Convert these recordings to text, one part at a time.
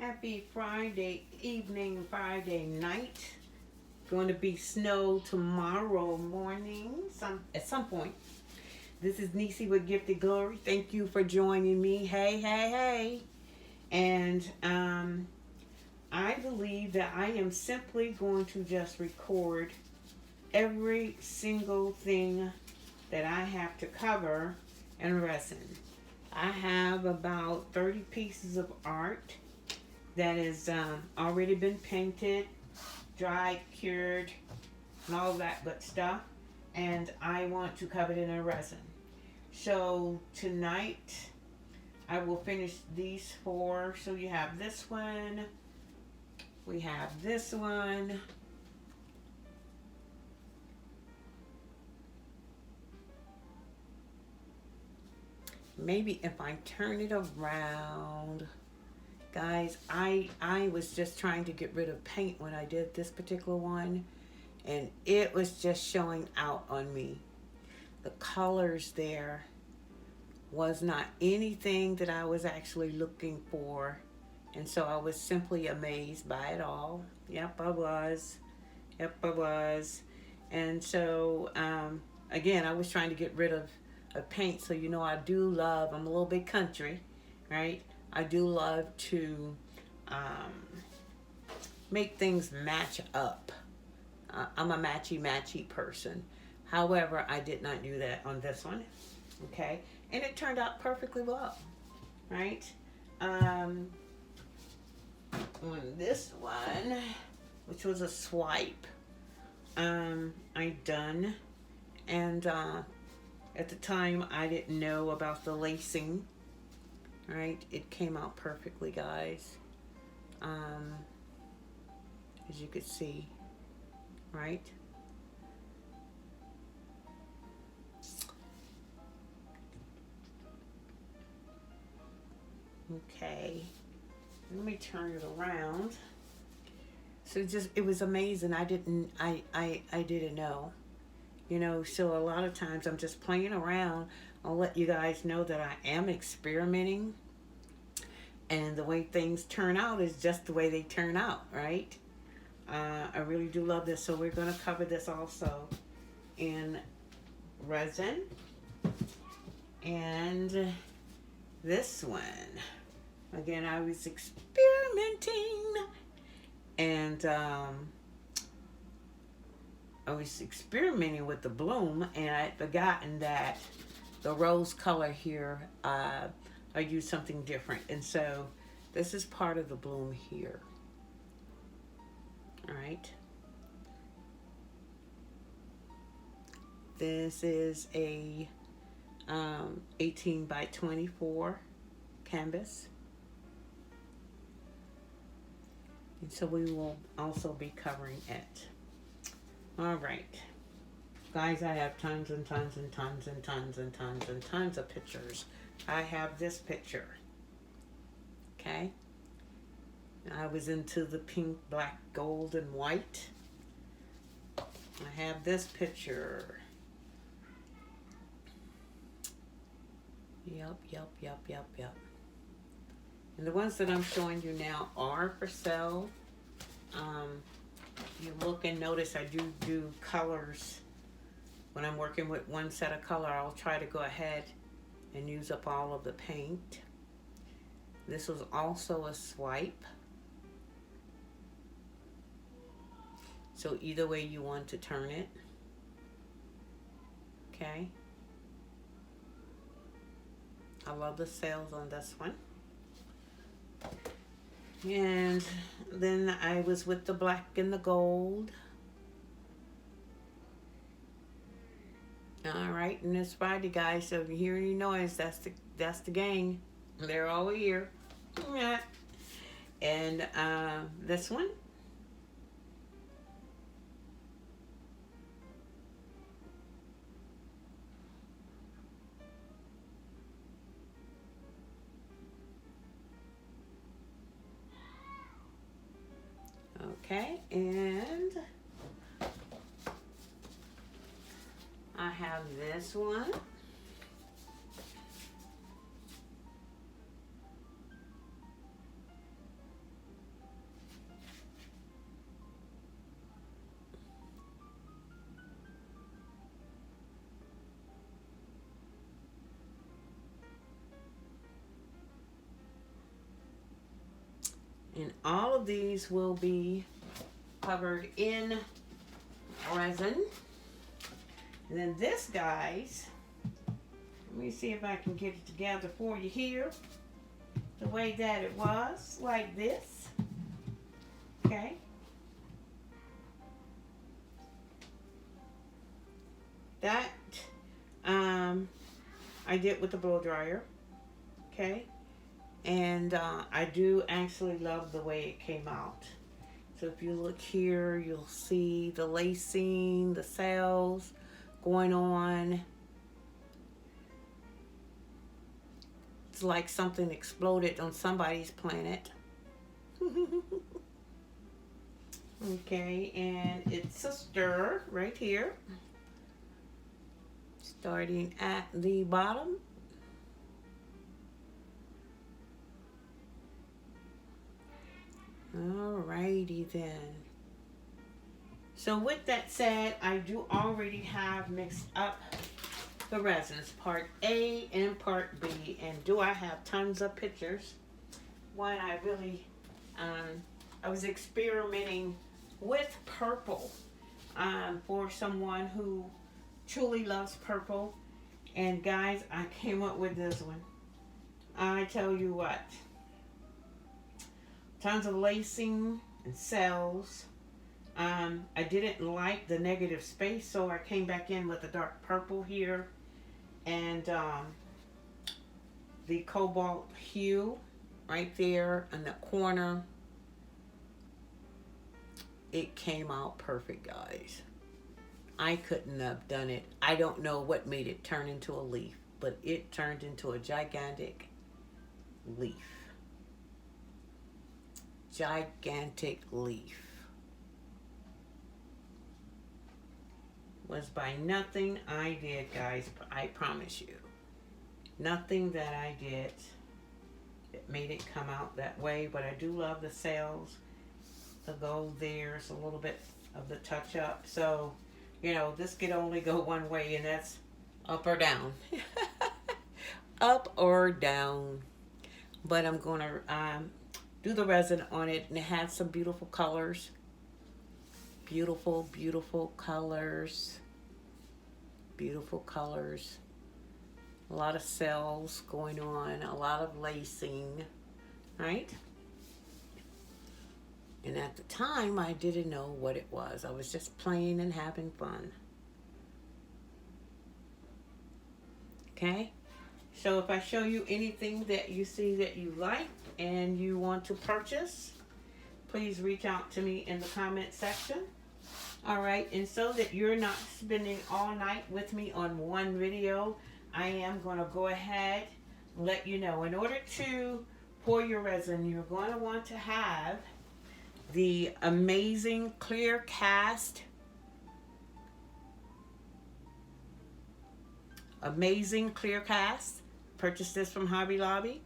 Happy Friday evening, Friday night. Going to be snow tomorrow morning, at some point. This is Nisi with Gifted Glory. Thank you for joining me. Hey, hey, hey. And I believe that I am simply going to just record every single thing that I have to cover in resin. I have about 30 pieces of art that has already been painted, dried, cured, and all that good stuff. And I want to cover it in a resin. So tonight I will finish these four. So you have this one, we have this one, maybe if I turn it around. Guys, I was just trying to get rid of paint when I did this particular one, and it was just showing out on me. The colors there was not anything that I was actually looking for, and so I was simply amazed by it all. Yep, I was. Yep, I was. And so, again, I was trying to get rid of paint, so you know I do love, I'm a little bit country, right? I do love to make things match up. I'm a matchy person. However, I did not do that on this one, okay? And it turned out perfectly well, right? On this one, which was a swipe, I done. And at the time, I didn't know about the lacing. Right, it came out perfectly, guys. As you could see, right? Okay, let me turn it around. So it was amazing. I didn't know, you know. So a lot of times I'm just playing around. I'll let you guys know that I am experimenting, and the way things turn out is just the way they turn out, right? I really do love this, so we're going to cover this also in resin. And this one, again, I was experimenting, and I was experimenting with the bloom, and I had forgotten that the rose color here, I used something different. And so this is part of the bloom here. All right. This is a 18 by 24 canvas. And so we will also be covering it. All right. Guys, I have tons and tons and tons and tons and tons and tons of pictures. I have this picture. Okay. I was into the pink, black, gold, and white. I have this picture. Yep. And the ones that I'm showing you now are for sale. You look and notice I do colors. When I'm working with one set of color, I'll try to go ahead and use up all of the paint. This was also a swipe. So either way you want to turn it. Okay. I love the sails on this one. And then I was with the black and the gold. All right, and it's Friday, guys. So if you hear any noise, that's the gang. They're all here. Yeah. And this one. Okay, and I have this one. And all of these will be covered in resin. And then this, guys, let me see if I can get it together for you here. The way that it was, like this. Okay. That I did with the blow dryer. Okay. And I do actually love the way it came out. So if you look here, you'll see the lacing, the cells going on. It's like something exploded on somebody's planet. Okay, and it's a stir right here. Starting at the bottom. Alrighty then. So with that said, I do already have mixed up the resins, part A and part B. And do I have tons of pictures? One, I really, I was experimenting with purple for someone who truly loves purple. And guys, I came up with this one. I tell you what. Tons of lacing and cells. I didn't like the negative space, so I came back in with the dark purple here. And the cobalt hue right there in the corner. It came out perfect, guys. I couldn't have done it. I don't know what made it turn into a leaf, but it turned into a gigantic leaf. Gigantic leaf. Was by nothing I did, guys. I promise you. Nothing that I did that made it come out that way, but I do love the cells. The gold there's a little bit of the touch up. So, you know, this could only go one way, and that's up or down. Up or down. But I'm going to do the resin on it, and it has some beautiful colors. Beautiful, beautiful colors. Beautiful colors. A lot of cells going on. A lot of lacing. Right? And at the time, I didn't know what it was. I was just playing and having fun. Okay? So if I show you anything that you see that you like and you want to purchase, please reach out to me in the comment section. All right, and so that you're not spending all night with me on one video, I am going to go ahead and let you know. In order to pour your resin, you're going to want to have the amazing clear cast. Amazing clear cast. Purchased this from Hobby Lobby.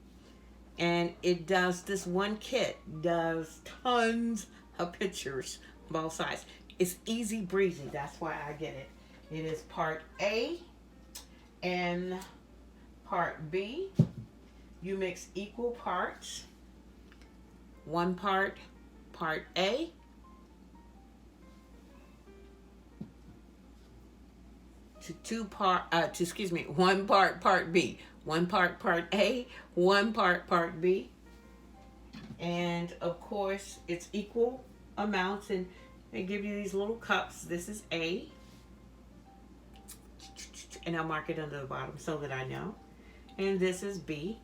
And it does, this one kit does tons of pictures of all sides. It's easy breezy. That's why I get it. It is part A and part B. You mix equal parts. One part A. One part B. One part A, one part B. And of course, it's equal amounts, and they give you these little cups. This is A. And I'll mark it under the bottom so that I know. And this is B.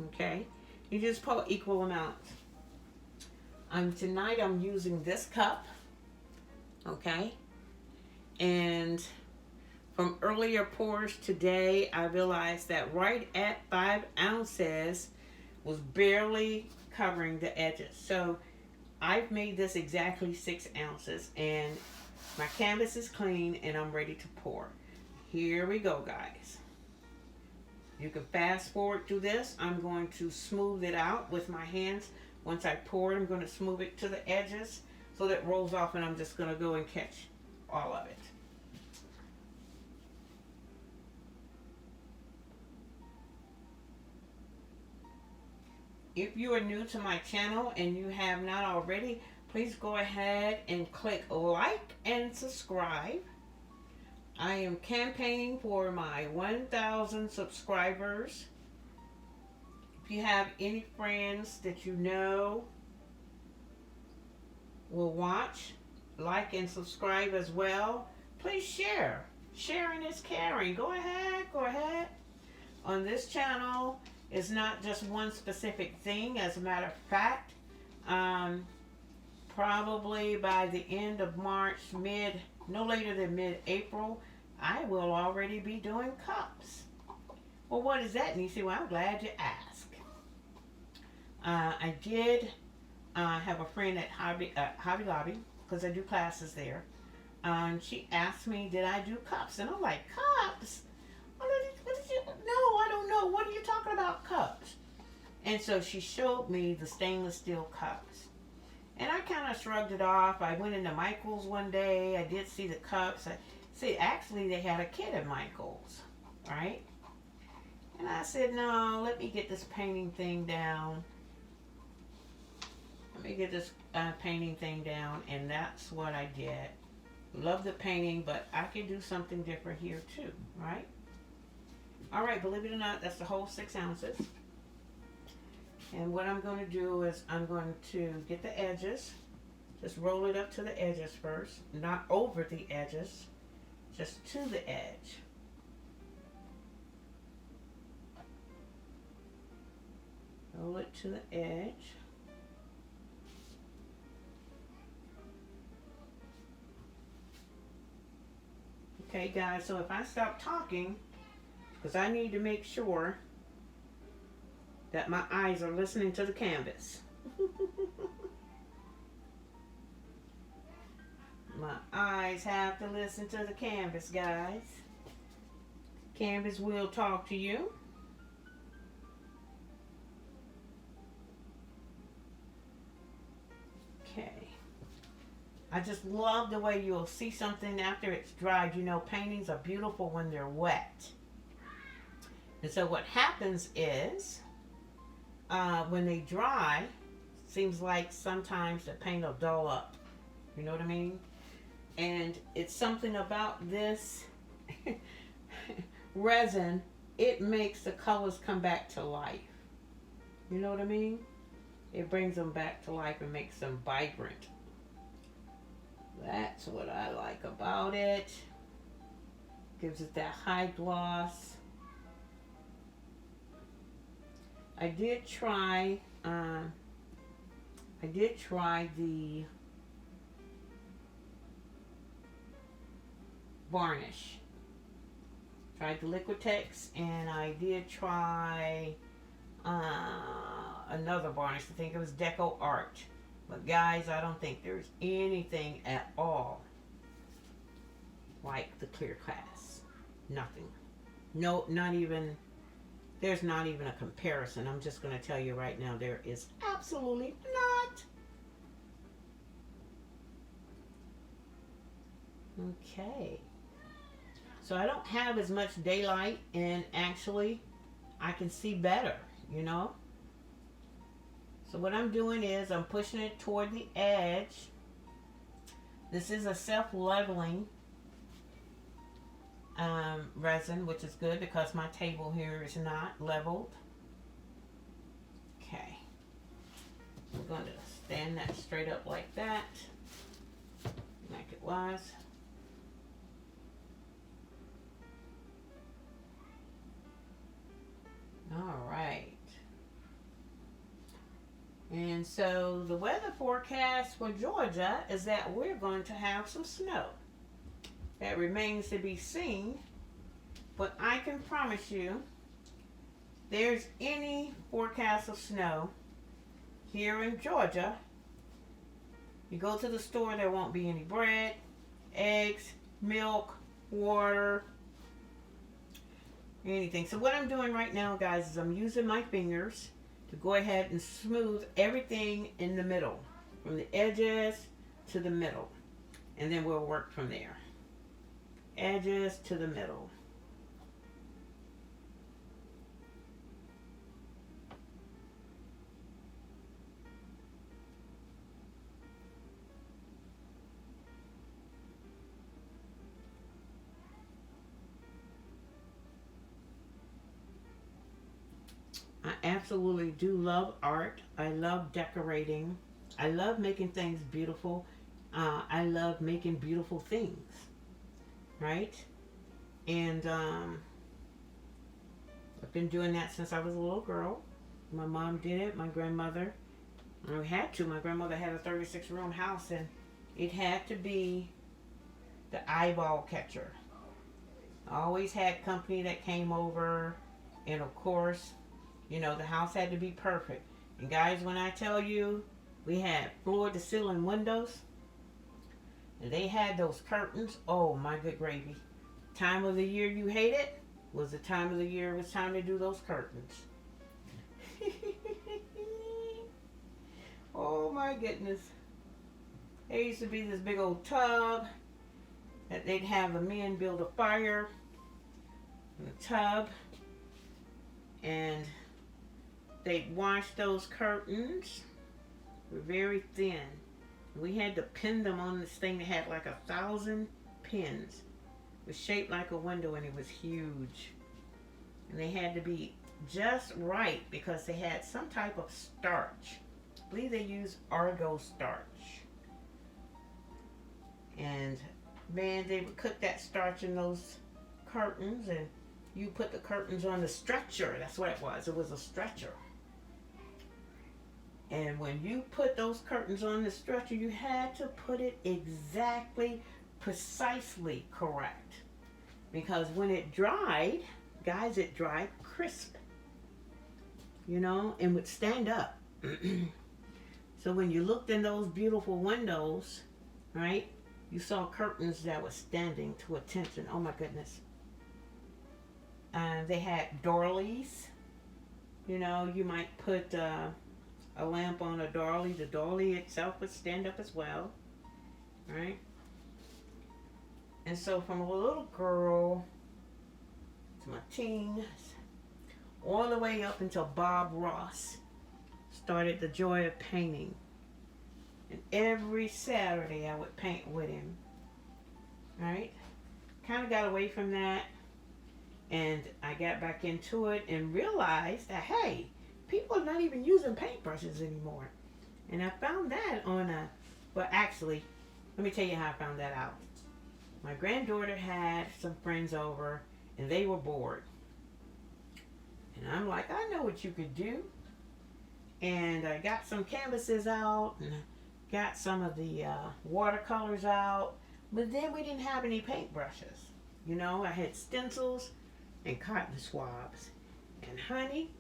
Okay. You just pour equal amounts. Tonight I'm using this cup. Okay. And from earlier pours today, I realized that right at 5 ounces was barely covering the edges. So I've made this exactly 6 ounces, and my canvas is clean and I'm ready to pour. Here we go, guys. You can fast forward through this. I'm going to smooth it out with my hands. Once I pour it, I'm going to smooth it to the edges so that it rolls off, and I'm just going to go and catch all of it. If you are new to my channel and you have not already, please go ahead and click like and subscribe. I am campaigning for my 1,000 subscribers. If you have any friends that you know will watch, like and subscribe as well, please share. Sharing is caring. Go ahead, go ahead. On this channel, it's not just one specific thing. As a matter of fact, probably by the end of March, no later than mid-April, I will already be doing cups. Well, what is that, Nisi? Well, I'm glad you asked. I did have a friend at Hobby Lobby, because I do classes there. She asked me, did I do cups? And I'm like, cups? What did you? No, I don't know. What are you talking about, cups? And so she showed me the stainless steel cups. And I kind of shrugged it off. I went into Michael's one day. I did see the cups. Actually, they had a kit at Michael's, right? And I said, no, let me get this painting thing down. Let me get this painting thing down. And that's what I did. Love the painting, but I can do something different here too, right? All right, believe it or not, that's the whole 6 ounces. And what I'm going to do is I'm going to get the edges. Just roll it up to the edges first. Not over the edges. Just to the edge. Roll it to the edge. Okay, guys, so if I stop talking, because I need to make sure that my eyes are listening to the canvas. My eyes have to listen to the canvas, guys. Canvas will talk to you. Okay. I just love the way you'll see something after it's dried. You know, paintings are beautiful when they're wet. And so what happens is, when they dry, seems like sometimes the paint will dull up. You know what I mean? And it's something about this resin, it makes the colors come back to life. You know what I mean? It brings them back to life and makes them vibrant. That's what I like about it. Gives it that high gloss. I did try the varnish. Tried the Liquitex, and I did try another varnish. I think it was Deco Art. But guys, I don't think there's anything at all like the clear class. Nothing. No, not even. There's not even a comparison. I'm just going to tell you right now, there is absolutely not. Okay. So I don't have as much daylight, and actually I can see better, you know. So what I'm doing is I'm pushing it toward the edge. This is a self-leveling resin, which is good because my table here is not leveled. Okay. I'm going to stand that straight up like that. Like it was. All right. And so the weather forecast for Georgia is that we're going to have some snow. That remains to be seen, but I can promise you there's any forecast of snow here in Georgia. You go to the store, there won't be any bread, eggs, milk, water, anything. So what I'm doing right now, guys, is I'm using my fingers to go ahead and smooth everything in the middle, from the edges to the middle, and then we'll work from there. Edges to the middle. I absolutely do love art. I love decorating. I love making things beautiful. I love making beautiful things, right? And I've been doing that since I was a little girl. My mom did it. My grandmother. I had to. My grandmother had a 36-room house, and it had to be the eyeball catcher. I always had company that came over, and of course, the house had to be perfect. And guys, when I tell you, we had floor to ceiling windows, and they had those curtains. Oh my good gravy! Time of the year you hate it was the time of the year it was time to do those curtains. Oh my goodness! There used to be this big old tub that they'd have the men build a fire in the tub, and they'd wash those curtains. They're very thin. We had to pin them on this thing that had like 1,000 pins. It was shaped like a window and it was huge. And they had to be just right because they had some type of starch. I believe they used Argo starch. And man, they would cook that starch in those curtains, and you put the curtains on the stretcher. That's what it was. It was a stretcher. And when you put those curtains on the stretcher, you had to put it exactly, precisely correct. Because when it dried, guys, it dried crisp. And would stand up. So when you looked in those beautiful windows, right, you saw curtains that were standing to attention. Oh my goodness. They had doilies. You might put a lamp on a doily. The doily itself would stand up as well. Right? And so from a little girl to my teens, all the way up until Bob Ross started the joy of painting. And every Saturday I would paint with him. Right? Kind of got away from that. And I got back into it and realized that, hey, people are not even using paintbrushes anymore. And I found that actually, let me tell you how I found that out. My granddaughter had some friends over and they were bored. And I'm like, I know what you could do. And I got some canvases out and got some of the watercolors out. But then we didn't have any paintbrushes. I had stencils and cotton swabs. And honey,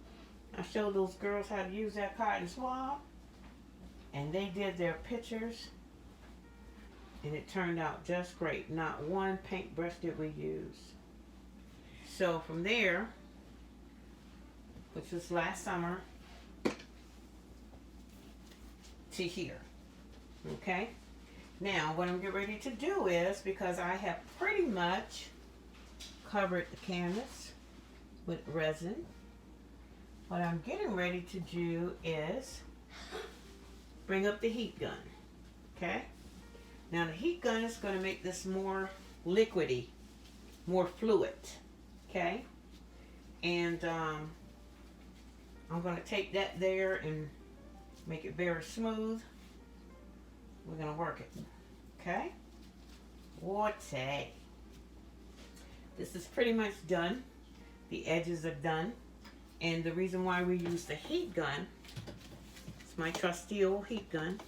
I showed those girls how to use that cotton swab. And they did their pictures. And it turned out just great. Not one paintbrush did we use. So from there, which was last summer, to here. Okay? Now, what I'm getting ready to do is, because I have pretty much covered the canvas with resin, what I'm getting ready to do is bring up the heat gun. Okay? Now, the heat gun is going to make this more liquidy, more fluid. Okay? And I'm going to take that there and make it very smooth. We're going to work it. Okay? This is pretty much done. The edges are done. And the reason why we use the heat gun, it's my trusty old heat gun,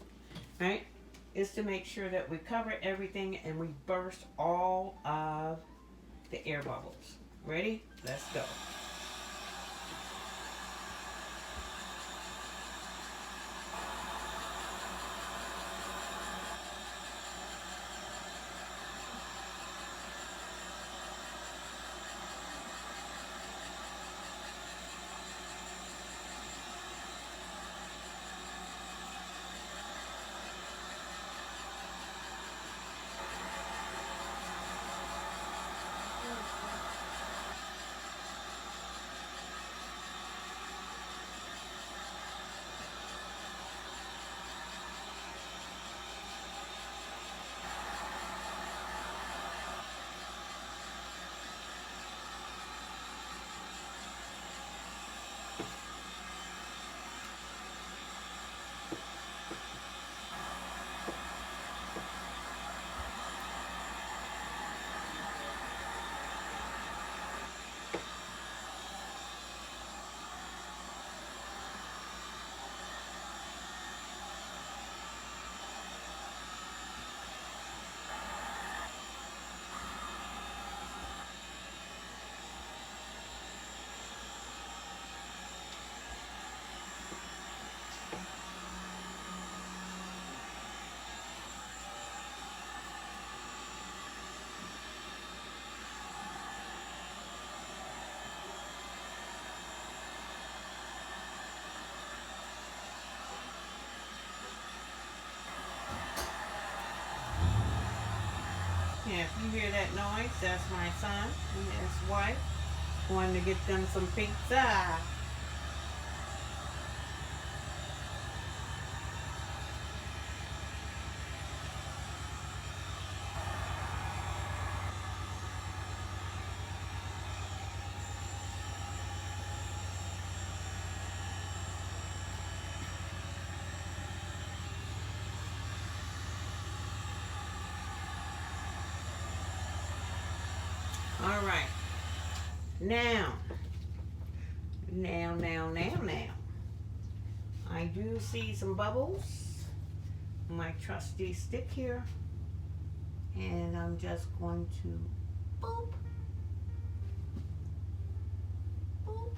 right, is to make sure that we cover everything and we burst all of the air bubbles. Ready? Let's go. if you hear that noise, that's my son and his wife going to get them some pizza. All right. Now. I do see some bubbles. My trusty stick here. And I'm just going to boop. Boop.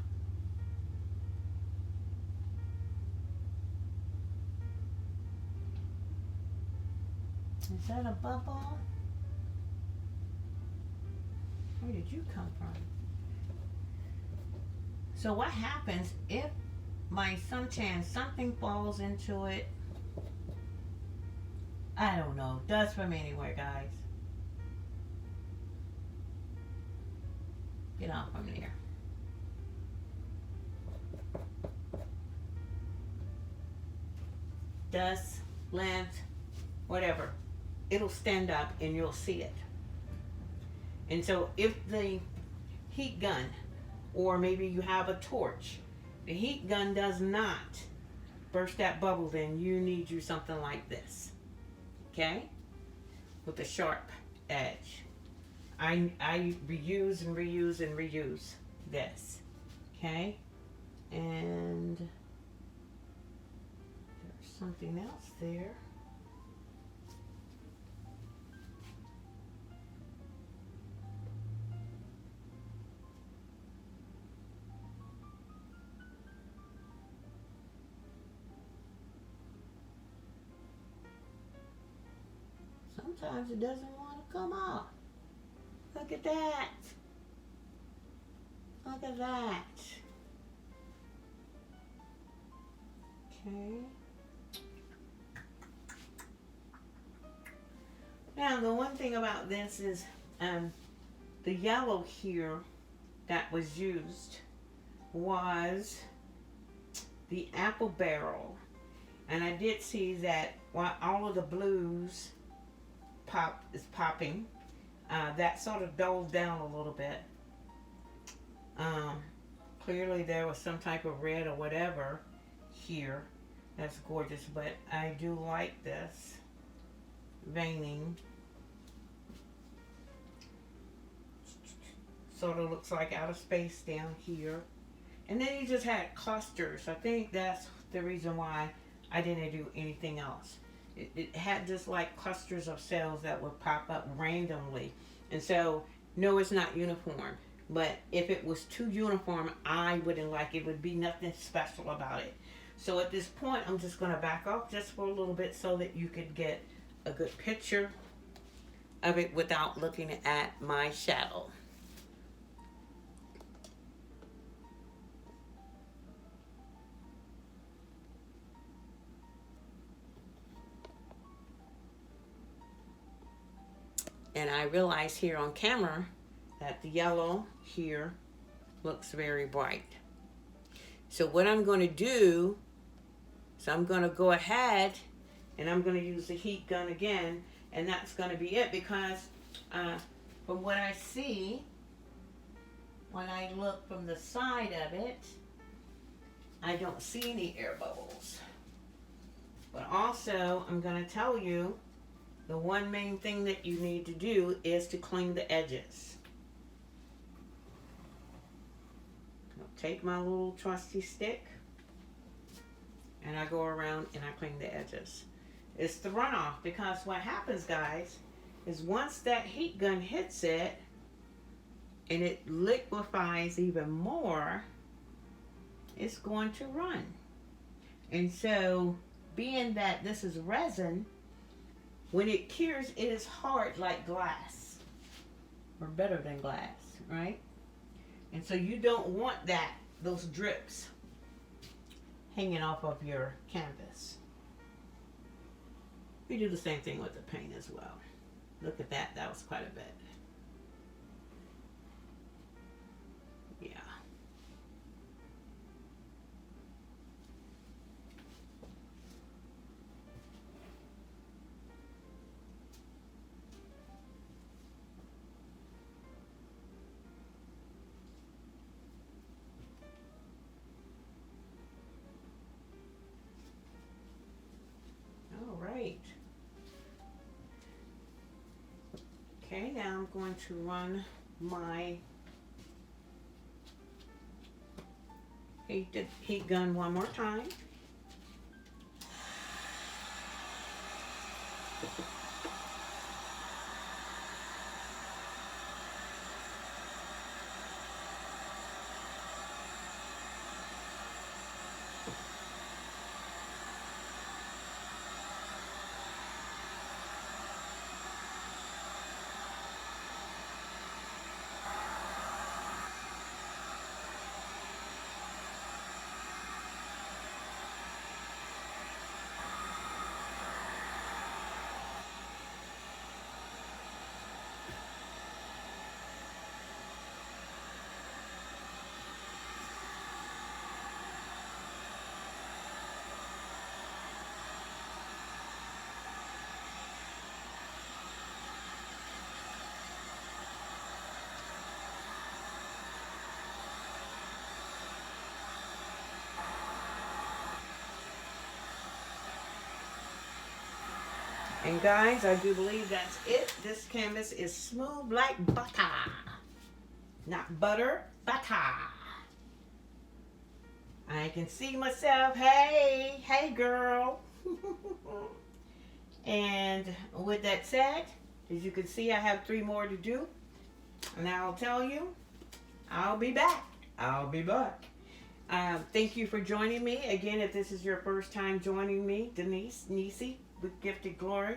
Is that a bubble? Where did you come from? So what happens if my suntan, something falls into it? I don't know. Dust from anywhere, guys. Get off from there. Dust, lint, whatever. It'll stand up and you'll see it. And so if the heat gun, or maybe you have a torch, the heat gun does not burst that bubble, then you need you something like this. Okay? With a sharp edge. I reuse and reuse and reuse this. Okay? And there's something else there. Sometimes it doesn't want to come off. Look at that. Look at that. Okay. Now the one thing about this is the yellow here that was used was the apple barrel. And I did see that while all of the blues is popping, that sort of dulled down a little bit. Clearly there was some type of red or whatever here. That's gorgeous, but I do like this veining. Sort of looks like outer space down here. And then you just had clusters. I think that's the reason why I didn't do anything else. It had just like clusters of cells that would pop up randomly. And so, no, it's not uniform. But if it was too uniform, I wouldn't like it. It would be nothing special about it. So at this point, I'm just going to back off just for a little bit so that you could get a good picture of it without looking at my shadow. And I realize here on camera that the yellow here looks very bright. So what I'm going to do is I'm going to go ahead and I'm going to use the heat gun again, and that's going to be it, because from what I see, when I look from the side of it, I don't see any air bubbles. But also, I'm going to tell you, the one main thing that you need to do is to clean the edges. I'll take my little trusty stick and I go around and I clean the edges. It's the runoff, because what happens, guys, is once that heat gun hits it and it liquefies even more, it's going to run. And so, being that this is resin, when it cures, it is hard like glass, or better than glass, right? And so you don't want those drips hanging off of your canvas. We do the same thing with the paint as well. Look at that. That was quite a bit. Yeah. All right. Okay, now I'm going to run my heat gun one more time. And guys, I do believe that's it. This canvas is smooth like butter. Not butter, butter. I can see myself. Hey, hey girl. And with that said, as you can see, I have 3 more to do. And I'll tell you, I'll be back. I'll be back. Thank you for joining me. Again, if this is your first time joining me, Denise Nisi with Gifted Glory,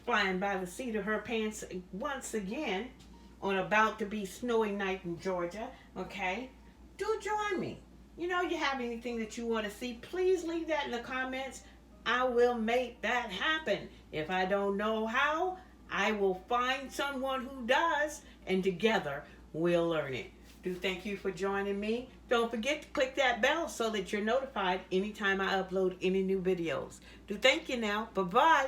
flying by the seat of her pants once again on about to be snowy night in Georgia. Okay, do join me. You know, you have anything that you want to see, please leave that in the comments. I will make that happen. If I don't know how, I will find someone who does, and together we'll learn it. Do thank you for joining me. Don't forget to click that bell so that you're notified anytime I upload any new videos. Do thank you now. Bye-bye.